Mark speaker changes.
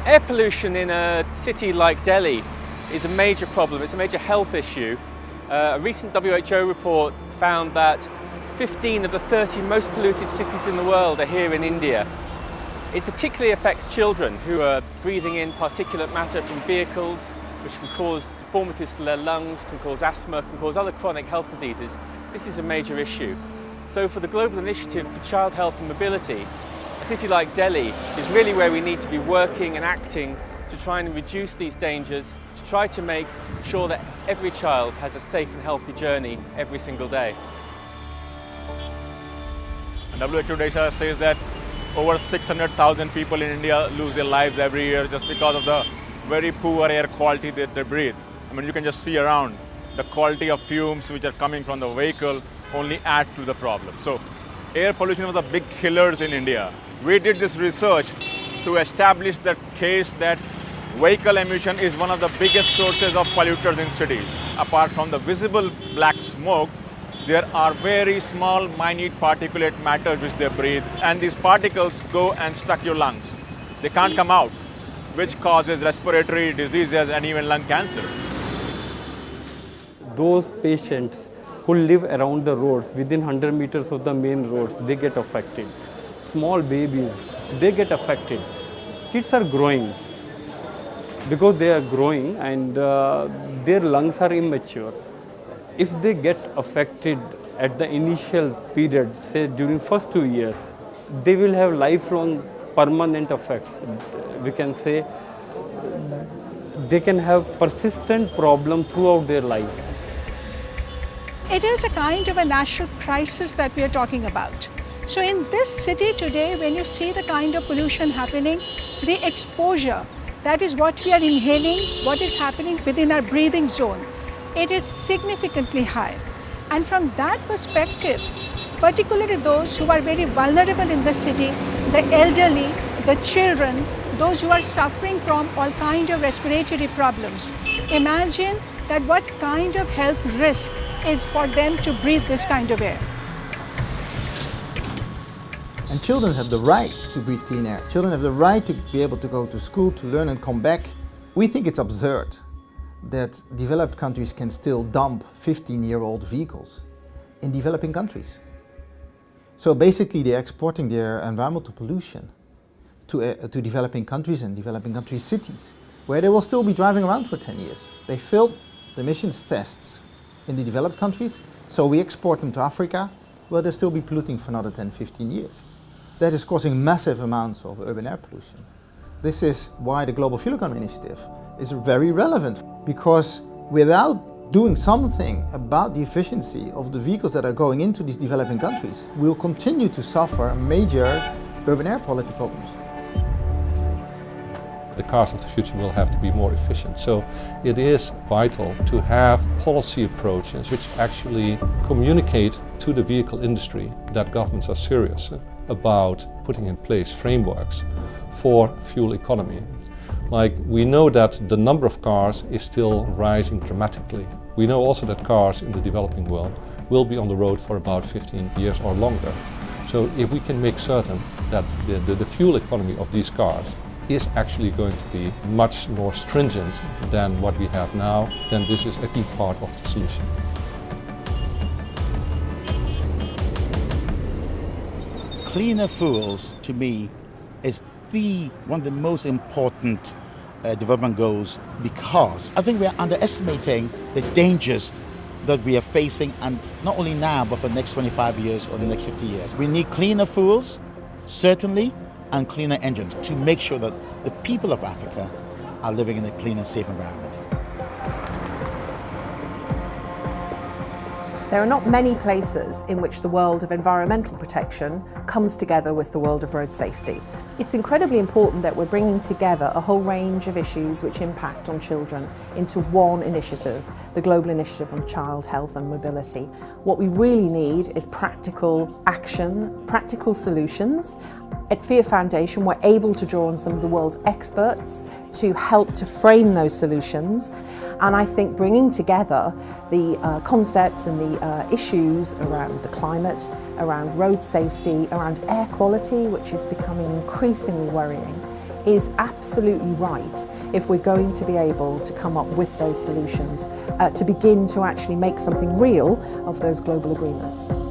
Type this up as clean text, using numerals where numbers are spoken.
Speaker 1: Air pollution in a city like Delhi is a major problem. It's a major health issue. A recent WHO report found that 15 of the 30 most polluted cities in the world are here in India. It particularly affects children who are breathing in particulate matter from vehicles, which can cause deformities to their lungs, can cause asthma, can cause other chronic health diseases. This is a major issue. So for the Global Initiative for Child Health and Mobility, a city like Delhi is really where we need to be working and acting to try and reduce these dangers, to try to make sure that every child has a safe and healthy journey every single day.
Speaker 2: WHO data says that over 600,000 people in India lose their lives every year just because of the very poor air quality that they breathe. I mean, you can just see around the quality of fumes which are coming from the vehicle only add to the problem. So air pollution was the big killers in India. We did this research to establish the case that vehicle emission is one of the biggest sources of polluters in cities. Apart from the visible black smoke, there are very small, minute particulate matter which they breathe, and these particles go and stuck your lungs. They can't come out, which causes respiratory diseases and even lung cancer.
Speaker 3: Those patients who live around the roads, within 100 meters of the main roads, they get affected. Small babies, they get affected. Kids are growing. Because they are growing and their lungs are immature. If they get affected at the initial period, say during first 2 years, they will have lifelong permanent effects. We can say they can have persistent problem throughout their life.
Speaker 4: It is a kind of a national crisis that we are talking about. So in this city today, when you see the kind of pollution happening, the exposure, that is what we are inhaling, what is happening within our breathing zone. It is significantly high. And from that perspective, particularly those who are very vulnerable in the city, the elderly, the children, those who are suffering from all kinds of respiratory problems, imagine that what kind of health risk is for them to breathe this kind of air.
Speaker 5: And children have the right to breathe clean air. Children have the right to be able to go to school, to learn and come back. We think it's absurd that developed countries can still dump 15-year-old vehicles in developing countries. So basically they're exporting their environmental pollution to developing countries and developing country cities, where they will still be driving around for 10 years. They failed the emissions tests in the developed countries, so we export them to Africa, where they'll still be polluting for another 10, 15 years. That is causing massive amounts of urban air pollution. This is why the Global Fuel Economy Initiative is very relevant, because without doing something about the efficiency of the vehicles that are going into these developing countries, we'll continue to suffer major urban air quality problems.
Speaker 6: The cars of the future will have to be more efficient. So it is vital to have policy approaches which actually communicate to the vehicle industry that governments are serious about putting in place frameworks for fuel economy. Like, we know that the number of cars is still rising dramatically. We know also that cars in the developing world will be on the road for about 15 years or longer. So if we can make certain that the fuel economy of these cars is actually going to be much more stringent than what we have now, then this is a key part of the solution.
Speaker 7: Cleaner fuels, to me, is one of the most important development goals, because I think we are underestimating the dangers that we are facing, and not only now, but for the next 25 years or the next 50 years. We need cleaner fuels, certainly, and cleaner engines to make sure that the people of Africa are living in a clean and safe environment.
Speaker 8: There are not many places in which the world of environmental protection comes together with the world of road safety. It's incredibly important that we're bringing together a whole range of issues which impact on children into one initiative, the Global Initiative on Child Health and Mobility. What we really need is practical action, practical solutions. At FIA Foundation, we're able to draw on some of the world's experts to help to frame those solutions. And I think bringing together the concepts and the issues around the climate, around road safety, around air quality, which is becoming increasingly worrying, is absolutely right if we're going to be able to come up with those solutions to begin to actually make something real of those global agreements.